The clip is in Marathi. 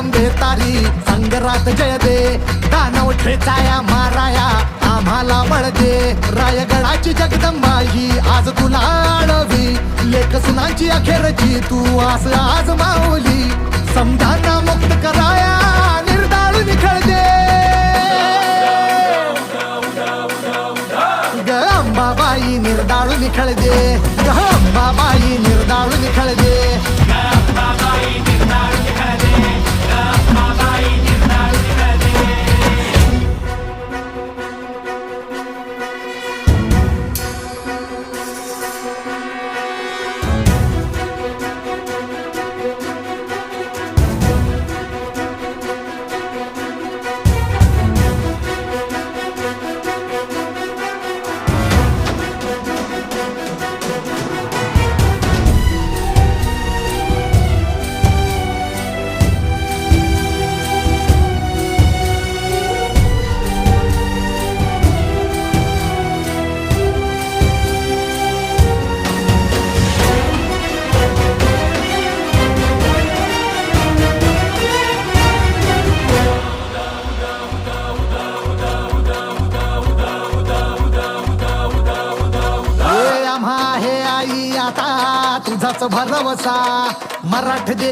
जगदंबे तारी संगरात जय दे, दानव ठेचाया माराया आम्हाला बळ दे. रायगडाची जगदंबा ही आज तुला आडवी, लेख सुनाची अखेरची तू आस आज माऊली. समजांना मुक्त कराया निर्दाळ निखळ दे. ग अंबाबाई निर्दाळ निखळ दे, ग अंबाबाई निर्दाळ निखळ दे. तुझाच भरवसा मराठ दे.